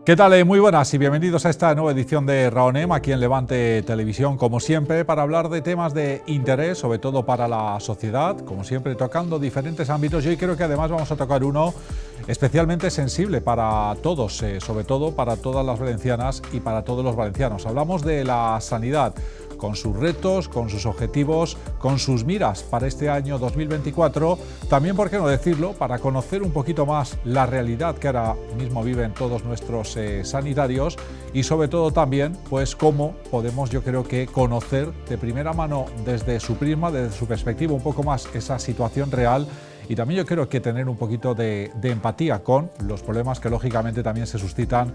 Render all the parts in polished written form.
¿Qué tal? Muy buenas y bienvenidos a esta nueva edición de Raonem aquí en Levante Televisión, como siempre, para hablar de temas de interés, sobre todo para la sociedad, como siempre, tocando diferentes ámbitos. Y hoy creo que además vamos a tocar uno especialmente sensible para todos, sobre todo para todas las valencianas y para todos los valencianos. Hablamos de la sanidad, con sus retos, con sus objetivos, con sus miras para este año 2024. También, por qué no decirlo, para conocer un poquito más la realidad que ahora mismo viven todos nuestros sanitarios y sobre todo también, pues cómo podemos, yo creo que conocer de primera mano desde su prisma, desde su perspectiva, un poco más esa situación real. Y también yo creo que tener un poquito de empatía con los problemas que lógicamente también se suscitan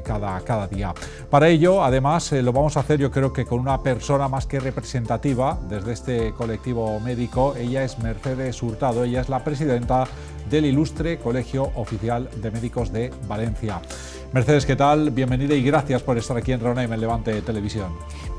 cada día. Para ello, además, lo vamos a hacer yo creo que con una persona más que representativa desde este colectivo médico. Ella es Mercedes Hurtado, ella es la presidenta del Ilustre Colegio Oficial de Médicos de Valencia. Mercedes, ¿qué tal? Bienvenida y gracias por estar aquí en Raonem en Levante Televisión.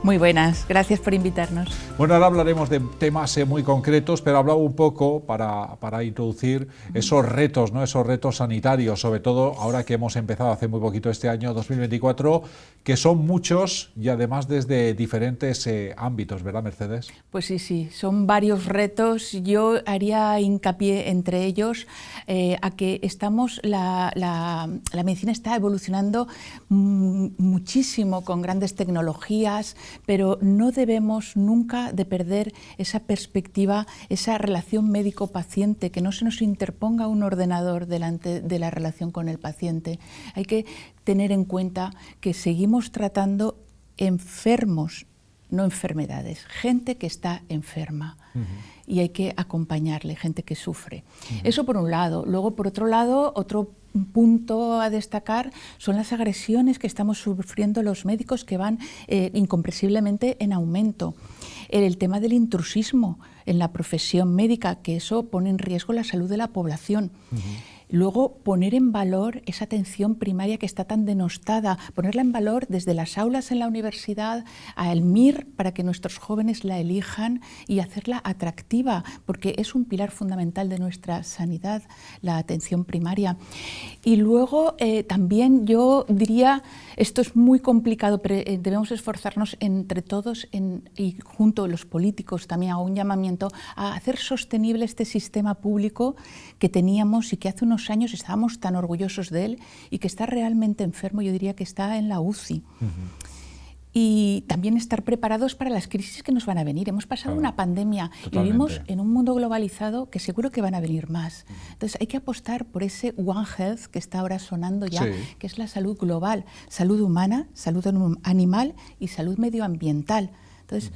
Muy buenas, gracias por invitarnos. Bueno, ahora hablaremos de temas muy concretos, pero hablaba un poco para introducir esos retos, ¿no? Esos retos sanitarios, sobre todo ahora que hemos empezado hace muy poquito este año 2024, que son muchos y además desde diferentes ámbitos, ¿verdad, Mercedes? Pues sí, son varios retos. Yo haría hincapié entre ellos a que la medicina está evolucionando muchísimo con grandes tecnologías, pero no debemos nunca de perder esa perspectiva, esa relación médico-paciente, que no se nos interponga un ordenador delante de la relación con el paciente. Hay que tener en cuenta que seguimos tratando enfermos, no enfermedades, gente que está enferma. Y hay que acompañarle, gente que sufre. Eso por un lado. Luego, por otro lado, otro punto a destacar son las agresiones que estamos sufriendo los médicos, que van incomprensiblemente en aumento. El tema del intrusismo en la profesión médica, que eso pone en riesgo la salud de la población. Luego, poner en valor esa atención primaria que está tan denostada, ponerla en valor desde las aulas en la universidad al MIR para que nuestros jóvenes la elijan y hacerla atractiva, porque es un pilar fundamental de nuestra sanidad, la atención primaria. Y luego también yo diría, esto es muy complicado, pero debemos esforzarnos entre todos y junto a los políticos también hago un llamamiento a hacer sostenible este sistema público que teníamos y que hace unos años estábamos tan orgullosos de él y que está realmente enfermo, yo diría que está en la UCI. Y también estar preparados para las crisis que nos van a venir. Hemos pasado una pandemia y vivimos en un mundo globalizado que seguro que van a venir más. Entonces hay que apostar por ese One Health que está ahora sonando ya, que es la salud global, salud humana, salud animal y salud medioambiental. Entonces,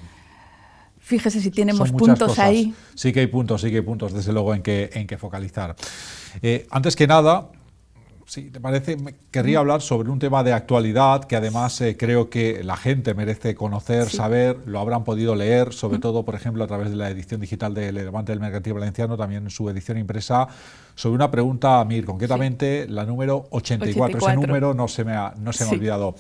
fíjese si tenemos puntos ahí. Sí que hay puntos, desde luego, en que focalizar. Antes que nada, si te parece, querría hablar sobre un tema de actualidad que además creo que la gente merece conocer, saber, lo habrán podido leer, sobre todo, por ejemplo, a través de la edición digital de Levante del Mercantil Valenciano, también en su edición impresa, sobre una pregunta a MIR, concretamente la número 84. Ese número no se me ha olvidado.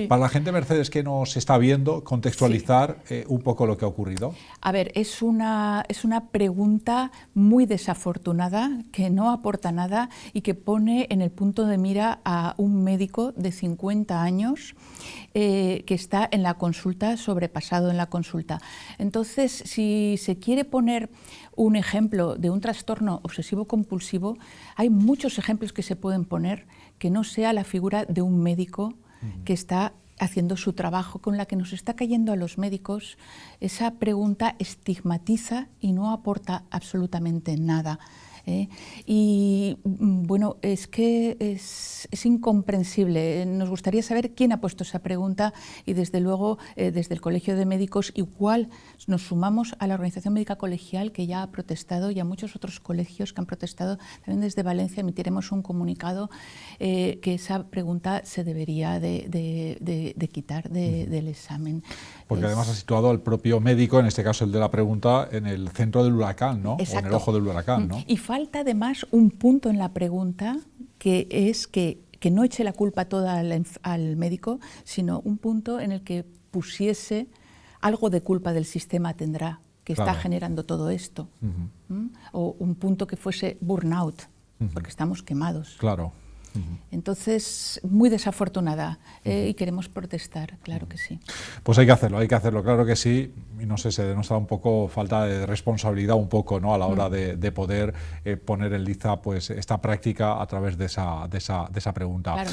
Para la gente, Mercedes, que nos está viendo, contextualizar un poco lo que ha ocurrido. A ver, es una pregunta muy desafortunada, que no aporta nada y que pone en el punto de mira a un médico de 50 años que está en la consulta, sobrepasado en la consulta. Entonces, si se quiere poner un ejemplo de un trastorno obsesivo-compulsivo, hay muchos ejemplos que se pueden poner que no sea la figura de un médico que está haciendo su trabajo, con la que nos está cayendo a los médicos. Esa pregunta estigmatiza y no aporta absolutamente nada. Y bueno, es que es incomprensible. Nos gustaría saber quién ha puesto esa pregunta y desde luego desde el Colegio de Médicos igual nos sumamos a la Organización Médica Colegial, que ya ha protestado, y a muchos otros colegios que han protestado. También desde Valencia emitiremos un comunicado que esa pregunta se debería de quitar del examen. Porque además ha situado al propio médico, en este caso el de la pregunta, en el centro del huracán, ¿no? Exacto. O en el ojo del huracán, ¿no? Y falta además un punto en la pregunta, que es que no eche la culpa toda al médico, sino un punto en el que pusiese algo de culpa del sistema tendrá, que está generando todo esto. O un punto que fuese burnout, porque estamos quemados. Claro. Entonces, muy desafortunada y queremos protestar, claro que sí. Pues hay que hacerlo, claro que sí. Y no sé, se denota un poco falta de responsabilidad un poco, ¿no? A la hora de poder poner en liza pues esta práctica a través de esa pregunta. Claro.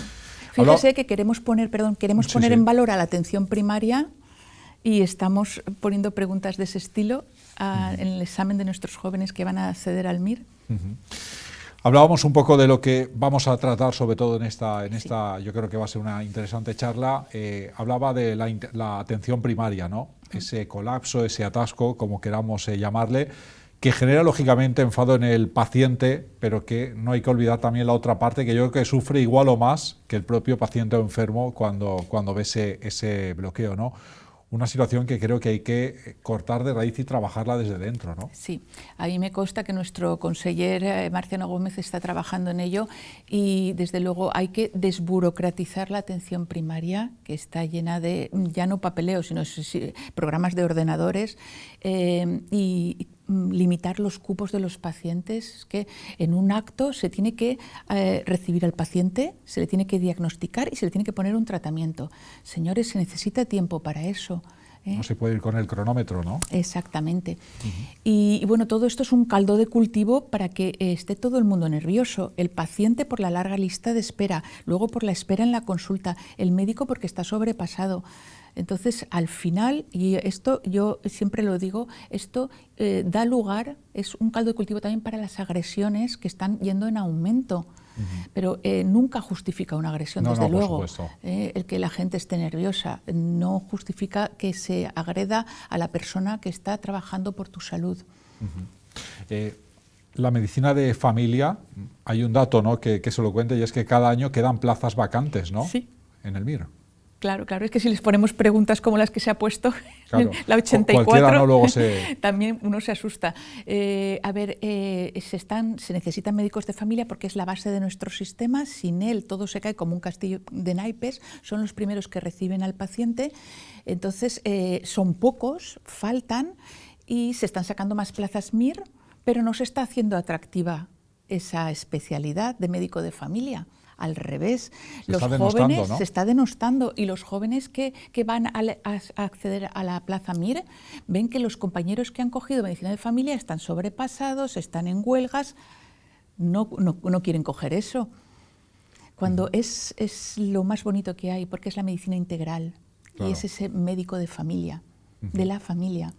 Fíjese que queremos poner en valor a la atención primaria y estamos poniendo preguntas de ese estilo en el examen de nuestros jóvenes que van a acceder al MIR. Hablábamos un poco de lo que vamos a tratar, sobre todo en esta yo creo que va a ser una interesante charla. Hablaba de la atención primaria, ¿no? Ese colapso, ese atasco, como queramos llamarle, que genera lógicamente enfado en el paciente, pero que no hay que olvidar también la otra parte, que yo creo que sufre igual o más que el propio paciente enfermo cuando ve ese bloqueo, ¿no? Una situación que creo que hay que cortar de raíz y trabajarla desde dentro, ¿no? Sí, a mí me consta que nuestro conseller Marciano Gómez está trabajando en ello y desde luego hay que desburocratizar la atención primaria, que está llena de, ya no papeleo, sino programas de ordenadores y limitar los cupos de los pacientes. Es que en un acto se tiene que recibir al paciente, se le tiene que diagnosticar y se le tiene que poner un tratamiento. Señores, se necesita tiempo para eso. No se puede ir con el cronómetro, ¿no? Exactamente. Y bueno, todo esto es un caldo de cultivo para que esté todo el mundo nervioso. El paciente por la larga lista de espera, luego por la espera en la consulta, el médico porque está sobrepasado. Entonces, al final, y esto yo siempre lo digo, esto da lugar, es un caldo de cultivo también para las agresiones que están yendo en aumento. Pero nunca justifica una agresión, desde luego. El que la gente esté nerviosa no justifica que se agreda a la persona que está trabajando por tu salud. La medicina de familia, hay un dato, ¿no?, que se lo cuente, y es que cada año quedan plazas vacantes, ¿no? Sí. En el MIR. Claro, claro, es que si les ponemos preguntas como las que se ha puesto, claro, la 84, no, luego también uno se asusta. Se necesitan médicos de familia porque es la base de nuestro sistema. Sin él todo se cae como un castillo de naipes. Son los primeros que reciben al paciente. Entonces, son pocos, faltan y se están sacando más plazas MIR, pero no se está haciendo atractiva esa especialidad de médico de familia. Al revés, los jóvenes, ¿no?, se está denostando, y los jóvenes que van a acceder a la plaza MIR ven que los compañeros que han cogido medicina de familia están sobrepasados, están en huelgas, no quieren coger eso. Cuando es lo más bonito que hay, porque es la medicina integral, claro, y es ese médico de familia, de la familia.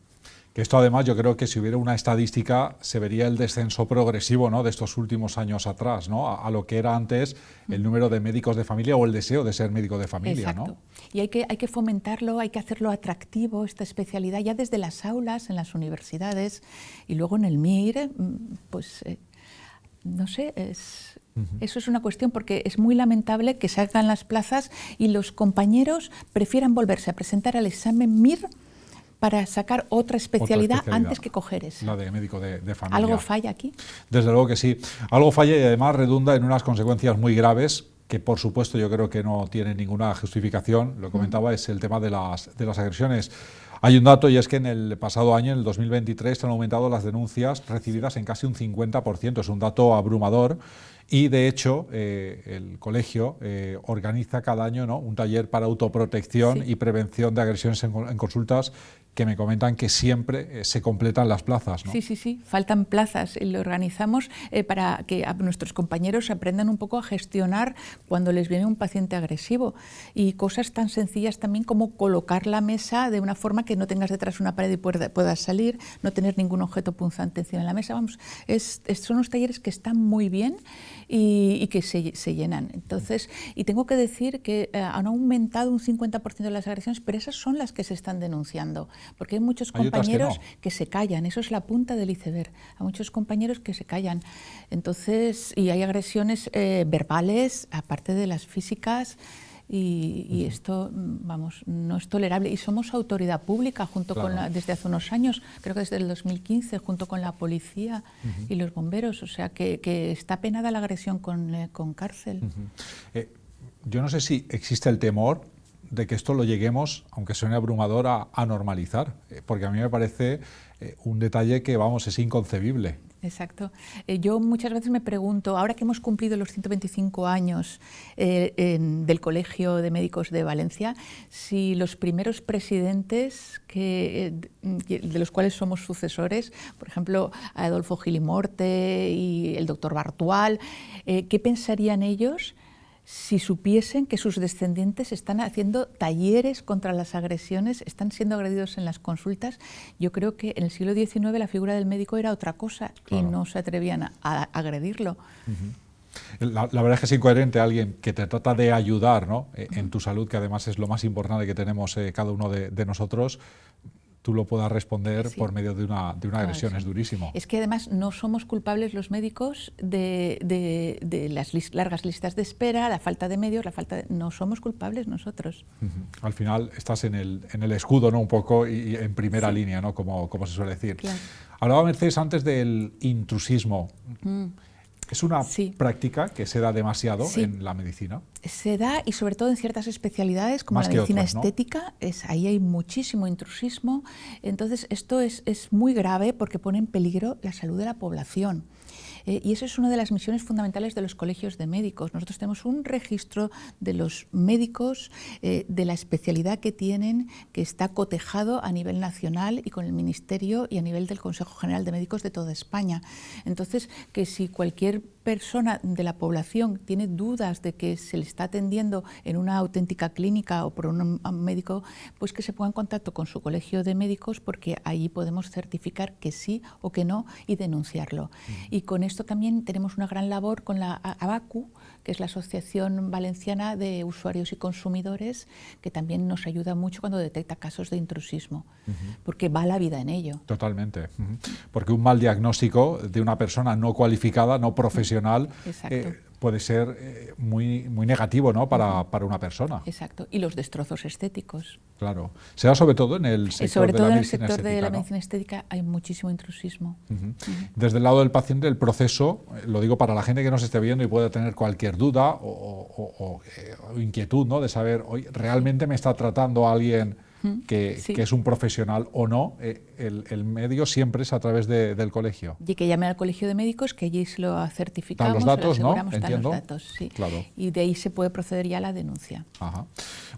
Que esto además yo creo que si hubiera una estadística se vería el descenso progresivo, ¿no?, de estos últimos años atrás, ¿no?, a lo que era antes el número de médicos de familia o el deseo de ser médico de familia. Exacto. ¿No? Y hay que fomentarlo, hay que hacerlo atractivo, esta especialidad, ya desde las aulas, en las universidades y luego en el MIR, pues no sé, eso es una cuestión, porque es muy lamentable que salgan las plazas y los compañeros prefieran volverse a presentar al examen MIR para sacar otra especialidad antes que coger esa. La de médico de familia. ¿Algo falla aquí? Desde luego que sí. Algo falla y además redunda en unas consecuencias muy graves que, por supuesto, yo creo que no tienen ninguna justificación. Lo comentaba, es el tema de las agresiones. Hay un dato, y es que en el pasado año, en el 2023, han aumentado las denuncias recibidas en casi un 50%. Es un dato abrumador. Y, de hecho, el colegio organiza cada año, ¿no?, un taller para autoprotección y prevención de agresiones en consultas, que me comentan que siempre se completan las plazas, ¿no? Sí, faltan plazas y lo organizamos para que nuestros compañeros aprendan un poco a gestionar cuando les viene un paciente agresivo, y cosas tan sencillas también como colocar la mesa de una forma que no tengas detrás una pared y puedas salir, no tener ningún objeto punzante encima de la mesa. Vamos, son unos talleres que están muy bien y que se llenan. Entonces, y tengo que decir que han aumentado un 50% de las agresiones, pero esas son las que se están denunciando. Porque hay muchos compañeros que se callan, eso es la punta del iceberg. Hay muchos compañeros que se callan. Entonces, y hay agresiones verbales, aparte de las físicas, y esto, vamos, no es tolerable. Y somos autoridad pública junto con desde hace unos años, creo que desde el 2015, junto con la policía y los bomberos. O sea, que está penada la agresión con cárcel. Yo no sé si existe el temor de que esto lo lleguemos, aunque suene abrumador, a normalizar, porque a mí me parece un detalle que, vamos, es inconcebible. Exacto. Yo muchas veces me pregunto, ahora que hemos cumplido los 125 años del Colegio de Médicos de Valencia, si los primeros presidentes de los cuales somos sucesores, por ejemplo, Adolfo Gil y Morte y el doctor Bartual, ¿qué pensarían ellos si supiesen que sus descendientes están haciendo talleres contra las agresiones, están siendo agredidos en las consultas? Yo creo que en el siglo XIX la figura del médico era otra cosa, claro, y no se atrevían a agredirlo. La verdad es que es incoherente alguien que te trata de ayudar, ¿no?, en tu salud, que además es lo más importante que tenemos cada uno de nosotros, tú lo puedas responder, sí, por medio de una agresión. Claro, sí. Es durísimo. Es que además no somos culpables los médicos de las largas listas de espera, la falta de medios, no somos culpables nosotros. Al final estás en el escudo, ¿no?, un poco, y en primera, sí, línea, ¿no?, como se suele decir. Claro. Hablaba Mercedes antes del intrusismo. ¿Es una, sí, práctica que se da demasiado, sí, en la medicina? Se da, y sobre todo en ciertas especialidades como la medicina estética, ¿no? Ahí hay muchísimo intrusismo. Entonces esto es muy grave porque pone en peligro la salud de la población. Y eso es una de las misiones fundamentales de los colegios de médicos. Nosotros tenemos un registro de los médicos, de la especialidad que tienen, que está cotejado a nivel nacional y con el Ministerio y a nivel del Consejo General de Médicos de toda España. Entonces, que si cualquier persona de la población tiene dudas de que se le está atendiendo en una auténtica clínica o por un médico, pues que se ponga en contacto con su colegio de médicos, porque ahí podemos certificar que sí o que no y denunciarlo. Y con esto también tenemos una gran labor con la ABACU, que es la Asociación Valenciana de Usuarios y Consumidores, que también nos ayuda mucho cuando detecta casos de intrusismo, porque va la vida en ello. Totalmente, porque un mal diagnóstico de una persona no cualificada, no profesional, puede ser muy negativo, ¿no?, para una persona. Exacto, y los destrozos estéticos. Claro, se da sobre todo en el sector de la medicina estética. Sobre todo en el sector de la medicina estética hay muchísimo intrusismo. Desde el lado del paciente, el proceso, lo digo para la gente que nos esté viendo y pueda tener cualquier duda o inquietud, ¿no?, de saber, hoy realmente me está tratando a alguien que es un profesional o no, el medio siempre es a través del colegio. Y que llame al colegio de médicos, que allí se lo certificamos, los datos, se lo ¿no? Entiendo. Los datos, sí. Claro. Y de ahí se puede proceder ya a la denuncia. Ajá.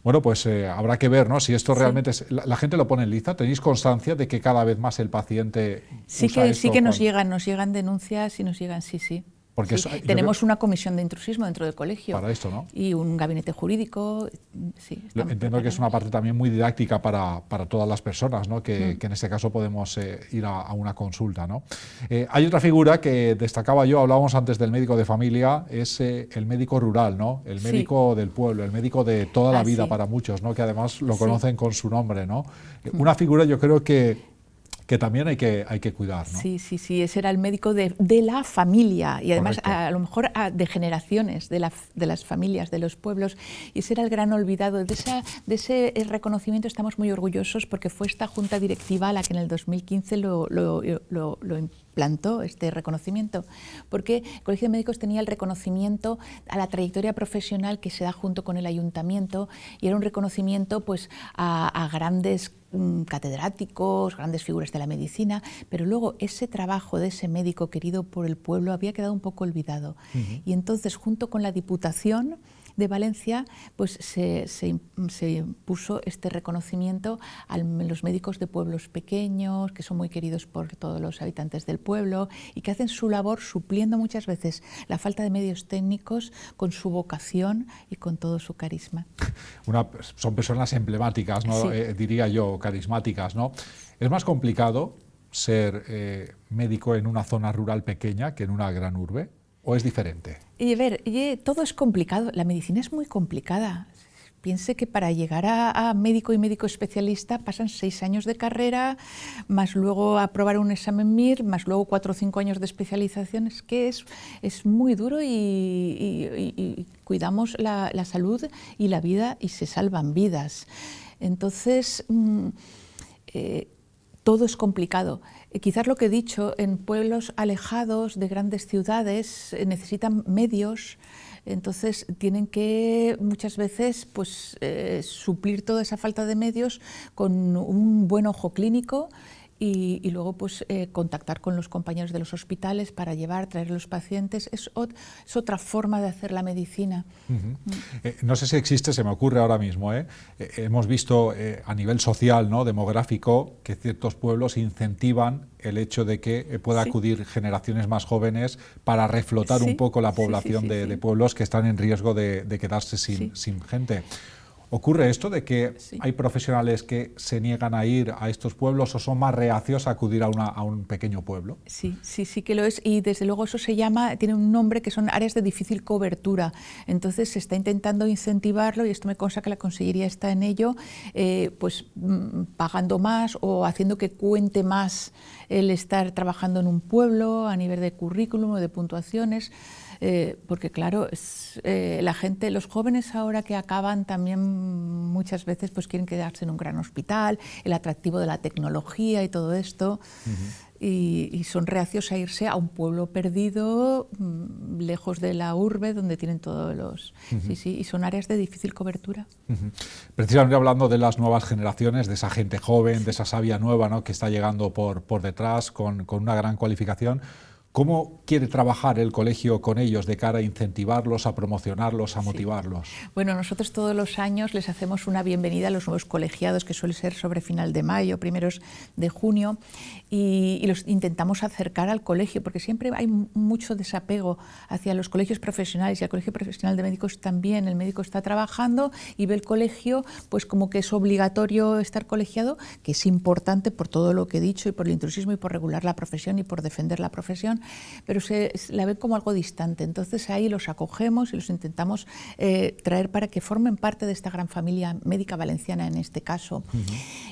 Bueno, pues habrá que ver, ¿no?, si esto realmente es, la gente lo pone en lista. ¿Tenéis constancia de que cada vez más el paciente usa esto? Sí que nos llegan denuncias y nos llegan, sí. Porque sí. Tenemos una comisión de intrusismo dentro del colegio. Para esto, ¿no? Y un gabinete jurídico. Sí, entiendo que es una parte también muy didáctica para todas las personas, ¿no?, que en este caso podemos ir a una consulta, ¿no? Hay otra figura que destacaba yo, hablábamos antes del médico de familia, es el médico rural, ¿no?, el médico del pueblo, el médico de toda la vida para muchos, ¿no?, que además lo conocen con su nombre, ¿no? Una figura, yo creo que también hay que cuidar, ¿no? Sí, ese era el médico de la familia y además a lo mejor de generaciones de las familias, de los pueblos, y ese era el gran olvidado. De ese reconocimiento estamos muy orgullosos porque fue esta junta directiva la que en el 2015 lo implantó, este reconocimiento, porque el Colegio de Médicos tenía el reconocimiento a la trayectoria profesional que se da junto con el ayuntamiento, y era un reconocimiento pues a grandes catedráticos, grandes figuras de la medicina, pero luego ese trabajo de ese médico querido por el pueblo había quedado un poco olvidado. Y entonces, junto con la Diputación de Valencia, pues se puso este reconocimiento a los médicos de pueblos pequeños, que son muy queridos por todos los habitantes del pueblo y que hacen su labor supliendo muchas veces la falta de medios técnicos con su vocación y con todo su carisma. Son personas emblemáticas, ¿no? Diría yo, carismáticas, ¿no? Es más complicado ser médico en una zona rural pequeña que en una gran urbe, ¿o es diferente? Y a ver, todo es complicado, la medicina es muy complicada. Piense que para llegar a médico y médico especialista pasan 6 años de carrera, más luego aprobar un examen MIR, más luego 4 o 5 años de especialización. Es que es muy duro y cuidamos la salud y la vida y se salvan vidas. Entonces, todo es complicado. Quizás lo que he dicho, en pueblos alejados de grandes ciudades necesitan medios, entonces tienen que muchas veces pues, suplir toda esa falta de medios con un buen ojo clínico y luego pues contactar con los compañeros de los hospitales para traer los pacientes. Es otra forma de hacer la medicina. No sé si existe, se me ocurre ahora mismo, hemos visto a nivel social, ¿no?, demográfico, que ciertos pueblos incentivan el hecho de que pueda acudir generaciones más jóvenes para reflotar un poco la población de pueblos que están en riesgo de quedarse sin gente. ¿Ocurre esto de que hay profesionales que se niegan a ir a estos pueblos o son más reacios a acudir a un pequeño pueblo? Sí que lo es, y desde luego eso tiene un nombre que son áreas de difícil cobertura. Entonces se está intentando incentivarlo, y esto me consta que la Consellería está en ello, pues pagando más o haciendo que cuente más el estar trabajando en un pueblo a nivel de currículum o de puntuaciones. Porque claro, la gente, los jóvenes ahora que acaban también muchas veces pues quieren quedarse en un gran hospital, el atractivo de la tecnología y todo esto, y son reacios a irse a un pueblo perdido, lejos de la urbe, donde tienen todos los... y son áreas de difícil cobertura. Precisamente hablando de las nuevas generaciones, de esa gente joven, de esa savia nueva, ¿no?, que está llegando por detrás con una gran cualificación, ¿cómo quiere trabajar el colegio con ellos de cara a incentivarlos, a promocionarlos, a motivarlos? Bueno, nosotros todos los años les hacemos una bienvenida a los nuevos colegiados, que suele ser sobre final de mayo, primeros de junio, y los intentamos acercar al colegio, porque siempre hay mucho desapego hacia los colegios profesionales, y al Colegio Profesional de Médicos también. El médico está trabajando y ve el colegio pues como que es obligatorio estar colegiado, que es importante por todo lo que he dicho, y por el intrusismo, y por regular la profesión, y por defender la profesión, pero la ven como algo distante. Entonces ahí los acogemos y los intentamos traer para que formen parte de esta gran familia médica valenciana en este caso.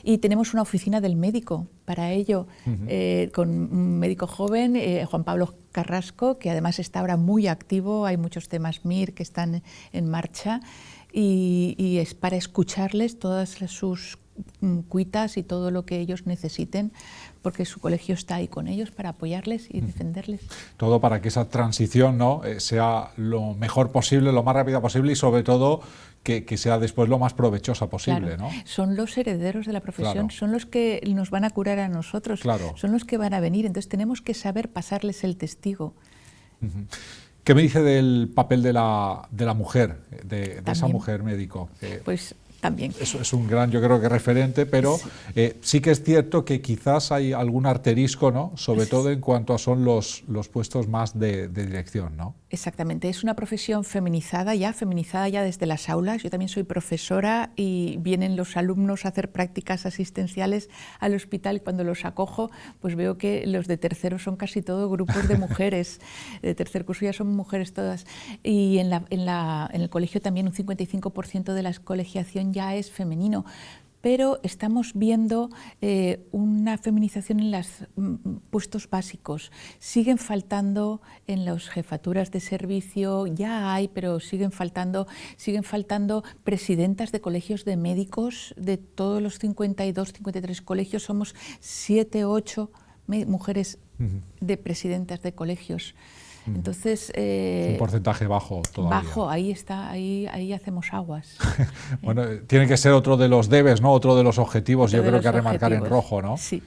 Y tenemos una oficina del médico para ello, con un médico joven, Juan Pablo Carrasco, que además está ahora muy activo. Hay muchos temas MIR que están en marcha, y es para escucharles todas sus cuitas y todo lo que ellos necesiten, porque su colegio está ahí con ellos para apoyarles y defenderles. Todo para que esa transición, ¿no?, sea lo mejor posible, lo más rápida posible, y sobre todo que sea después lo más provechosa posible. Claro, ¿no? son los herederos de la profesión, son los que nos van a curar a nosotros, son los que van a venir, entonces tenemos que saber pasarles el testigo. ¿Qué me dice del papel de la mujer, de esa mujer médico? Pues también. Eso es un gran, yo creo que referente, pero sí que es cierto que quizás hay algún asterisco, ¿no?, sobre todo en cuanto a son los puestos más de dirección, ¿no? Exactamente, es una profesión feminizada ya desde las aulas. Yo también soy profesora y vienen los alumnos a hacer prácticas asistenciales al hospital, y cuando los acojo pues veo que los de tercero son casi todo grupos de mujeres, de tercer curso ya son mujeres todas, y en el colegio también un 55% de la colegiación ya es femenino. Pero estamos viendo una feminización en los puestos básicos. Siguen faltando en las jefaturas de servicio, ya hay, pero siguen faltando presidentas de colegios de médicos. De todos los 52, 53 colegios, somos 7, 8 mujeres de presidentas de colegios. Entonces, un porcentaje bajo todavía. Bajo, ahí está, ahí hacemos aguas. Bueno, tiene que ser otro de los debes, ¿no?, otro de los objetivos, yo creo que a remarcar en rojo, ¿no? Sí.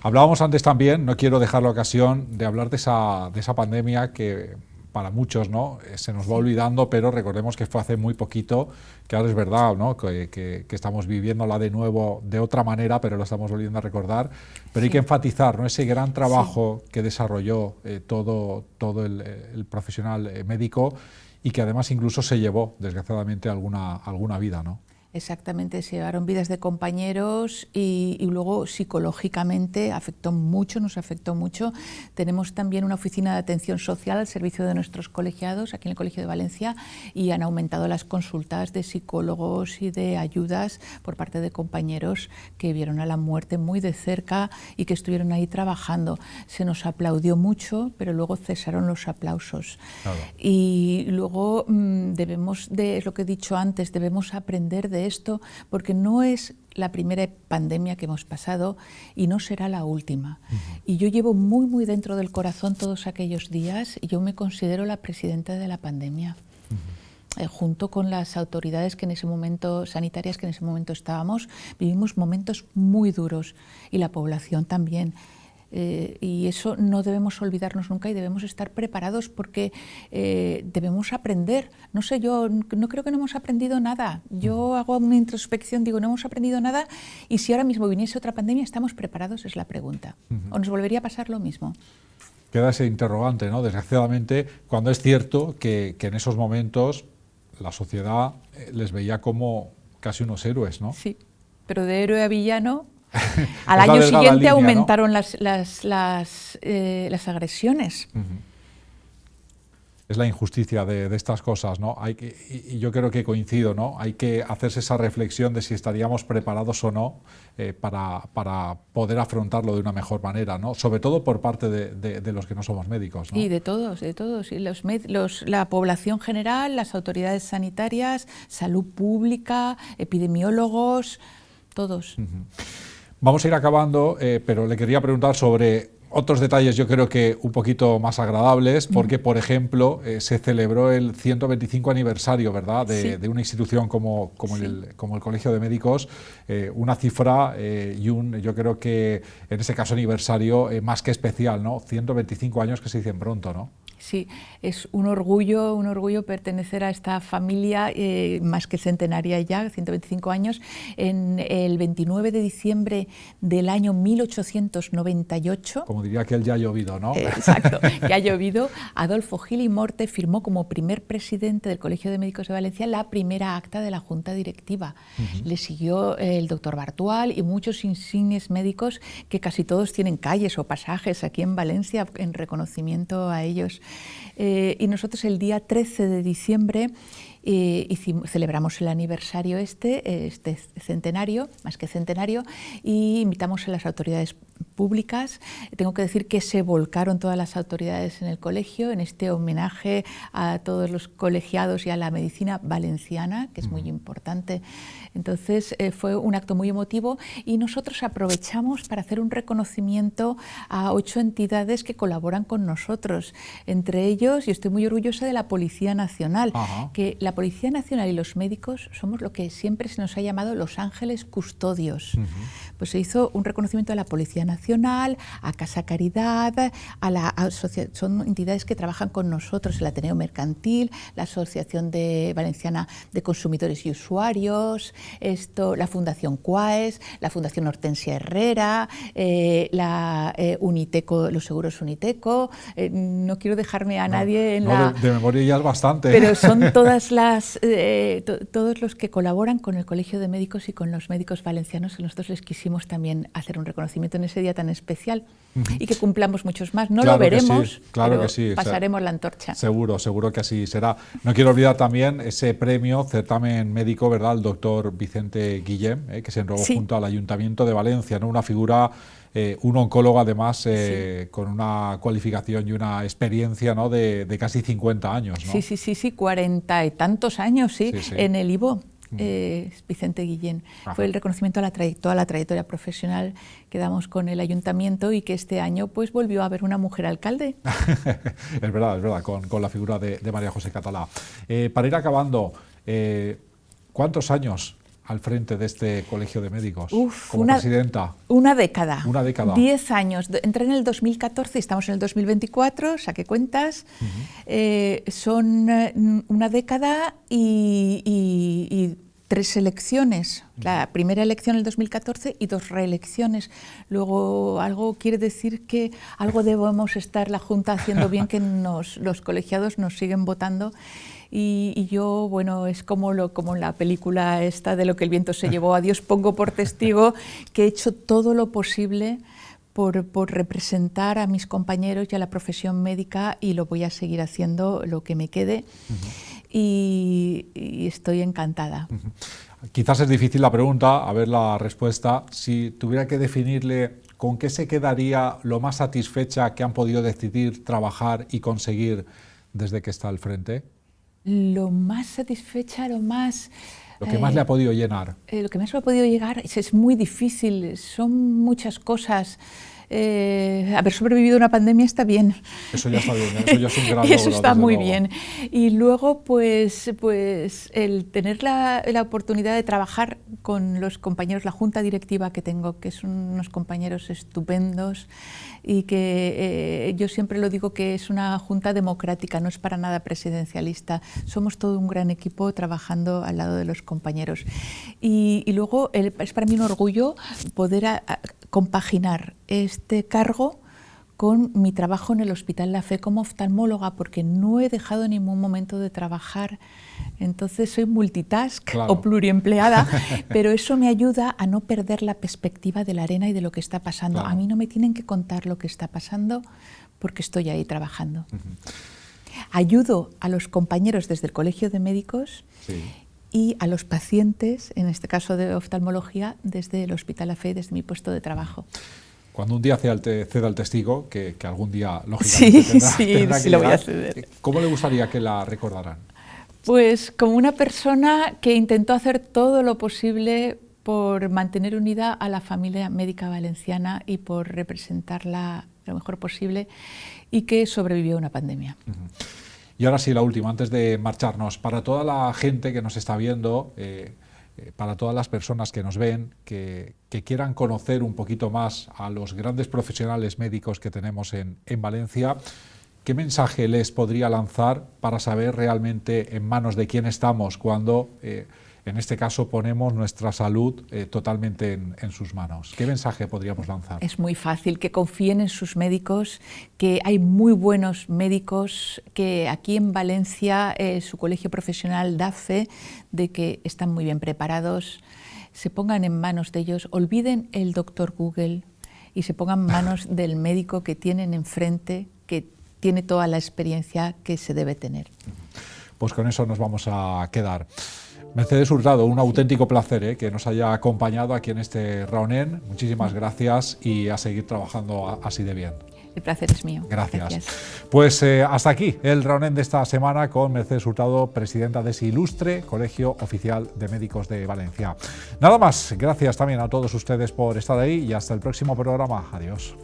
Hablábamos antes también, no quiero dejar la ocasión de hablar de esa pandemia que para muchos, ¿no?, se nos va olvidando, pero recordemos que fue hace muy poquito, que ahora es verdad, ¿no?, que estamos viviéndola de nuevo de otra manera, pero lo estamos volviendo a recordar. Pero hay que enfatizar, ¿no?, ese gran trabajo que desarrolló todo el profesional médico, y que además incluso se llevó, desgraciadamente, alguna vida, ¿no? Exactamente, se llevaron vidas de compañeros, y luego psicológicamente nos afectó mucho. Tenemos también una oficina de atención social al servicio de nuestros colegiados aquí en el Colegio de Valencia, y han aumentado las consultas de psicólogos y de ayudas por parte de compañeros que vieron a la muerte muy de cerca y que estuvieron ahí trabajando. Se nos aplaudió mucho, pero luego cesaron los aplausos. Claro. Y luego es lo que he dicho antes, debemos aprender de esto, porque no es la primera pandemia que hemos pasado y no será la última. Y yo llevo muy, muy dentro del corazón todos aquellos días, y yo me considero la presidenta de la pandemia. junto con las autoridades que en ese momento, sanitarias que en ese momento estábamos, vivimos momentos muy duros y la población también. Y eso no debemos olvidarnos nunca y debemos estar preparados porque debemos aprender. No sé, yo no creo que no hemos aprendido nada. Yo hago una introspección, digo, no hemos aprendido nada y si ahora mismo viniese otra pandemia, ¿estamos preparados? Es la pregunta. ¿O nos volvería a pasar lo mismo? Queda ese interrogante, ¿no? Desgraciadamente, cuando es cierto que en esos momentos la sociedad les veía como casi unos héroes, ¿no? Sí, pero de héroe a villano... Al año siguiente línea, aumentaron, ¿no?, las agresiones. Es la injusticia de estas cosas, ¿no? Y yo creo que coincido, ¿no? Hay que hacerse esa reflexión de si estaríamos preparados o no para poder afrontarlo de una mejor manera, ¿no? Sobre todo por parte de los que no somos médicos, ¿no? Y de todos, y la población general, las autoridades sanitarias, salud pública, epidemiólogos, todos. Vamos a ir acabando, pero le quería preguntar sobre otros detalles, yo creo que un poquito más agradables, porque, por ejemplo, se celebró el 125 aniversario, ¿verdad?, de una institución como el Colegio de Médicos, una cifra y yo creo que en ese caso aniversario más que especial, ¿no? 125 años que se dicen pronto, ¿no? Sí, es un orgullo pertenecer a esta familia más que centenaria ya, 125 años. En el 29 de diciembre del año 1898... Como diría que él ya ha llovido, ¿no? Exacto, ya ha llovido. Adolfo Gil y Morte firmó como primer presidente del Colegio de Médicos de Valencia la primera acta de la Junta Directiva. Le siguió el doctor Bartual y muchos insignes médicos que casi todos tienen calles o pasajes aquí en Valencia en reconocimiento a ellos. Y nosotros el día 13 de diciembre celebramos el aniversario este centenario, más que centenario, y invitamos a las autoridades públicas. Tengo que decir que se volcaron todas las autoridades en el colegio en este homenaje a todos los colegiados y a la medicina valenciana, que es muy importante. Entonces fue un acto muy emotivo y nosotros aprovechamos para hacer un reconocimiento a 8 entidades que colaboran con nosotros. Entre ellos, y estoy muy orgullosa de la Policía Nacional, que la Policía Nacional y los médicos somos lo que siempre se nos ha llamado los ángeles custodios. Pues se hizo un reconocimiento a la Policía Nacional, a Casa Caridad, son entidades que trabajan con nosotros, el Ateneo Mercantil, la Asociación Valenciana de Consumidores y Usuarios, la Fundación CUAES, la Fundación Hortensia Herrera, la Uniteco, los seguros Uniteco. No quiero dejarme a nadie de memoria ya es bastante. Pero son todas todos los que colaboran con el Colegio de Médicos y con los médicos valencianos, que nosotros les quisimos también hacer un reconocimiento en ese día tan especial y que cumplamos muchos más. No lo veremos, claro que sí, pasaremos la antorcha. Seguro que así será. No quiero olvidar también ese premio, certamen médico, ¿verdad?, el doctor Vicente Guillem, que se enroló junto al Ayuntamiento de Valencia, ¿no? Una figura, un oncólogo además con una cualificación y una experiencia, ¿no?, de casi 50 años, ¿no? Sí, 40 y tantos años, en el IVO. Vicente Guillén. Fue el reconocimiento a toda la trayectoria profesional que damos con el ayuntamiento y que este año pues volvió a haber una mujer alcalde. Es verdad, con la figura de María José Catalá. Para ir acabando, ¿cuántos años al frente de este Colegio de Médicos como presidenta? Una década. 10 años. Entré en el 2014 y estamos en el 2024, saqué cuentas. Son una década y 3 elecciones. La primera elección en el 2014 y 2 reelecciones. Luego algo quiere decir que algo debemos estar la Junta haciendo bien, que los colegiados nos siguen votando. Y yo, bueno, es como la película esta de Lo que el viento se llevó. A Dios pongo por testigo que he hecho todo lo posible por representar a mis compañeros y a la profesión médica, y lo voy a seguir haciendo lo que me quede. Y estoy encantada. Quizás es difícil la pregunta, a ver la respuesta. Si tuviera que definirle, ¿con qué se quedaría lo más satisfecha que han podido decidir, trabajar y conseguir desde que está al frente? Lo más satisfecha, lo que más le ha podido llenar. Lo que más me ha podido llegar es muy difícil, son muchas cosas. haber sobrevivido una pandemia está bien. Eso ya está bien, eso ya es un gran logro. Eso está muy luego. bien. Y luego, pues el tener la oportunidad de trabajar con los compañeros, la junta directiva que tengo, que son unos compañeros estupendos y que yo siempre lo digo que es una junta democrática, no es para nada presidencialista. Somos todo un gran equipo trabajando al lado de los compañeros. Y luego es para mí un orgullo poder compaginar este cargo con mi trabajo en el Hospital La Fe como oftalmóloga, porque no he dejado en ningún momento de trabajar. Entonces soy multitask, claro, o pluriempleada, pero eso me ayuda a no perder la perspectiva de la arena y de lo que está pasando. Claro. A mí no me tienen que contar lo que está pasando porque estoy ahí trabajando. Ayudo a los compañeros desde el Colegio de Médicos, sí, y a los pacientes, en este caso de oftalmología, desde el Hospital La Fe, desde mi puesto de trabajo. Cuando un día ceda el testigo, que algún día, lógicamente, tendrá que lo voy a ceder. ¿Cómo le gustaría que la recordaran? Pues como una persona que intentó hacer todo lo posible por mantener unida a la familia médica valenciana y por representarla lo mejor posible, y que sobrevivió a una pandemia. Y ahora sí, la última, antes de marcharnos, para toda la gente que nos está viendo, para todas las personas que nos ven, que quieran conocer un poquito más a los grandes profesionales médicos que tenemos en Valencia, ¿qué mensaje les podría lanzar para saber realmente en manos de quién estamos cuando, en este caso, ponemos nuestra salud totalmente en sus manos? ¿Qué mensaje podríamos lanzar? Es muy fácil, que confíen en sus médicos, que hay muy buenos médicos, que aquí en Valencia su colegio profesional da fe de que están muy bien preparados, se pongan en manos de ellos, olviden el doctor Google y se pongan en manos del médico que tienen enfrente, que tiene toda la experiencia que se debe tener. Pues con eso nos vamos a quedar. Mercedes Hurtado, un auténtico placer que nos haya acompañado aquí en este Raonen. Muchísimas gracias y a seguir trabajando así de bien. El placer es mío. Gracias. Pues hasta aquí el Raonen de esta semana con Mercedes Hurtado, presidenta de ese ilustre Colegio Oficial de Médicos de Valencia. Nada más, gracias también a todos ustedes por estar ahí y hasta el próximo programa. Adiós.